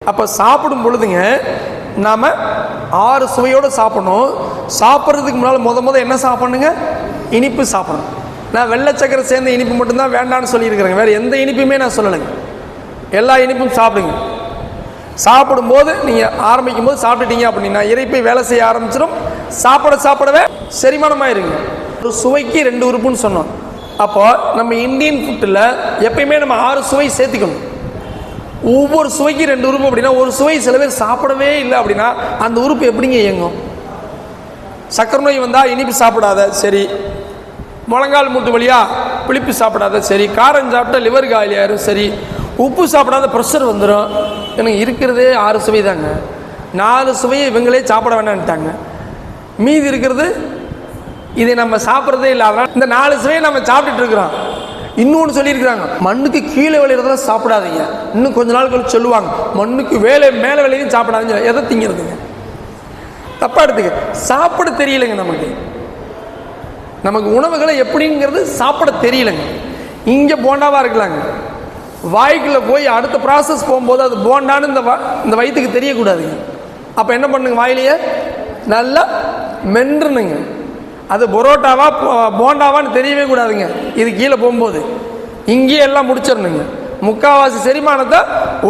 அப்போ சாப்பிடும் பொழுதுங்க நாம் 6 சுவையோடு சாப்பிடணும். சாப்பிட்றதுக்கு முன்னால் என்ன சாப்பிடணுங்க? இனிப்பு சாப்பிடணும். நான் வெள்ளை சக்கரை சேர்ந்த இனிப்பு மட்டும்தான் வேண்டான்னு சொல்லியிருக்கிறேங்க. வேறு எந்த இனிப்புமே நான் சொல்லலைங்க. எல்லா இனிப்பும் சாப்பிடுங்க. சாப்பிடும்போது நீங்கள் ஆரம்பிக்கும் போது சாப்பிட்டுட்டீங்க அப்படின்னா இறைப்பை வேலை செய்ய ஆரம்பிச்சிடும். சாப்பிடவே செரிமானமாயிருங்க. ஒரு சுவைக்கு 2 உறுப்புன்னு சொன்னோம். அப்போ நம்ம இந்தியன் ஃபுட்டில் எப்பயுமே நம்ம 6 சுவை சேர்த்துக்கணும். ஒவ்வொரு சுவைக்கு 2 உறுப்பு அப்படின்னா ஒரு சுவை சில பேர் சாப்பிடவே இல்லை அப்படின்னா அந்த உறுப்பு எப்படிங்க இயங்கும்? சக்கரை நோய் வந்தால் இனிப்பு சாப்பிடாத, சரி. முழங்கால் மூட்டு வழியா புளிப்பு சாப்பிடாத, சரி. காரம் சாப்பிட்டா லிவர் காலியாயிரும், சரி. உப்பு சாப்பிடாத ப்ரெஷர் வந்துடும். எனக்கு இருக்கிறதே 6 சுவை தாங்க. 4 சுவையை இவங்களே சாப்பிட வேண்டான்ட்டாங்க. மீதி இருக்கிறது இதை நம்ம சாப்பிட்றதே இல்லை. அதனால் இந்த 4 சுவையை நம்ம சாப்பிட்டுட்டு இருக்கிறோம். இன்னொன்று சொல்லியிருக்கிறாங்க, மண்ணுக்கு கீழே விளையிறதெல்லாம் சாப்பிடாதீங்க. இன்னும் கொஞ்ச நாள் கழிச்சு சொல்லுவாங்க, மண்ணுக்கு மேலே விளையும் சாப்பிடாதீங்க. எதை திங்கிறதுங்க? தப்பா எடுத்துக்க. சாப்பிட தெரியலைங்க. நமக்கு உணவுகளை எப்படிங்கிறது சாப்பிட தெரியலைங்க. இங்கே போண்டாவாக இருக்கலாங்க, வாய்க்குள்ளே போய் அடுத்த ப்ராசஸ் போகும்போது அது போண்டான்னு இந்த வயிற்றுக்கு தெரியக்கூடாதுங்க. அப்போ என்ன பண்ணுங்க? வாயிலேயே நல்லா மென்றுனுங்க. அது பரோட்டாவா போண்டாவான்னு தெரியவே கூடாதுங்க. இது கீழே போகும்போது இங்கேயே எல்லாம் முடிச்சிடணுங்க. முக்கால்வாசி செரிமானத்தை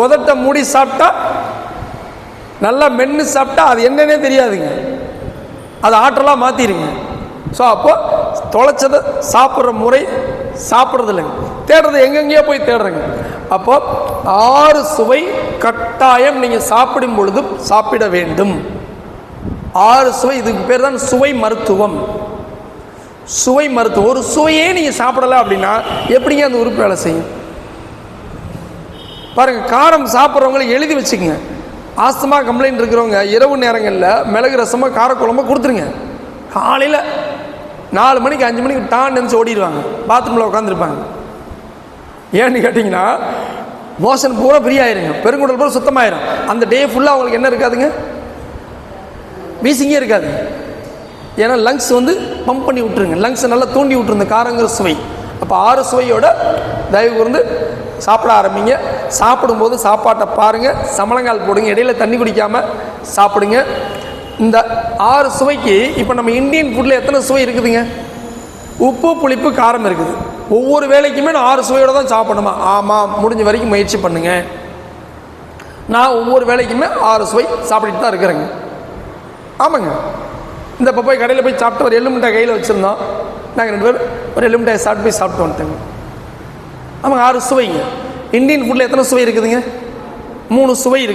உதட்ட மூடி சாப்பிட்டா, நல்லா மென்று சாப்பிட்டா அது என்னன்னே தெரியாதுங்க. அது ஆற்றலாக மாற்றிடுங்க. ஸோ அப்போ தொலைச்சதை சாப்பிட்ற முறை சாப்பிட்றது இல்லைங்க, தேடுறது எங்கெங்கேயோ போய் தேடுறேங்க. அப்போ 6 சுவை கட்டாயம் நீங்கள் சாப்பிடும் பொழுது சாப்பிட வேண்டும். 6 சுவை, இதுக்கு பேர் தான் சுவை மருத்துவம். சுவை மருத்துவம். ஒரு சுவையே நீங்கள் சாப்பிடலை அப்படின்னா எப்படிங்க அந்த உறுப்பு வேலை செய்யும்? பாருங்கள், காரம் சாப்பிட்றவங்களை எழுதி வச்சுக்கோங்க. ஆஸ்துமா கம்ப்ளைண்ட் இருக்கிறவங்க இரவு நேரங்களில் மிளகு ரசமாக காரக்குழம்பு கொடுத்துருங்க. காலையில் 4 மணிக்கு 5 மணிக்கு டான் நினச்சி ஓடிடுவாங்க, பாத்ரூமில் உட்காந்துருப்பாங்க. ஏன்னு கேட்டிங்கன்னா மோஷன் பூரா ஃப்ரீ ஆயிருங்க, பெருங்குடல் பூரா சுத்தமாயிரும். அந்த டே ஃபுல்லாக அவங்களுக்கு என்ன இருக்காதுங்க? வீசிங்கே இருக்காது. ஏன்னா லங்ஸ் பம்ப் பண்ணி விட்டுருங்க, லங்ஸை நல்லா தூண்டி விட்டுருங்க காரங்கிற சுவை. அப்போ 6 சுவையோட தயவு கூர்ந்து சாப்பிட ஆரம்பிங்க. சாப்பிடும்போது சாப்பாட்டை பாருங்கள், சமணங்கால் போடுங்க, இடையில தண்ணி குடிக்காமல் சாப்பிடுங்க. இந்த 6 சுவைக்கு இப்போ நம்ம இந்தியன் ஃபுட்டில் எத்தனை சுவை இருக்குதுங்க? உப்பு, புளிப்பு, காரம் இருக்குது. ஒவ்வொரு வேலைக்குமே நான் 6 சுவையோடு தான் சாப்பிடணுமா? ஆமாம், முடிஞ்ச வரைக்கும் முயற்சி பண்ணுங்க. நான் ஒவ்வொரு வேலைக்குமே 6 சுவை சாப்பிட்டுட்டு தான் இருக்கிறேங்க. ஆமாங்க. இந்த இப்போ போய் கடையில் போய் சாப்பிட்டு ஒரு எள்ளு மிட்டாய் கையில் வச்சுருந்தோம். நாங்கள் 2 பேர் ஒரு எள்ளு மிட்டாய் சாப்பிட்டு வந்துட்டோங்க. ஆமாங்க, 6 சுவைங்க. இந்தியன் ஃபுட்டில் எத்தனை சுவை இருக்குதுங்க? 3 சுவை இருக்குது.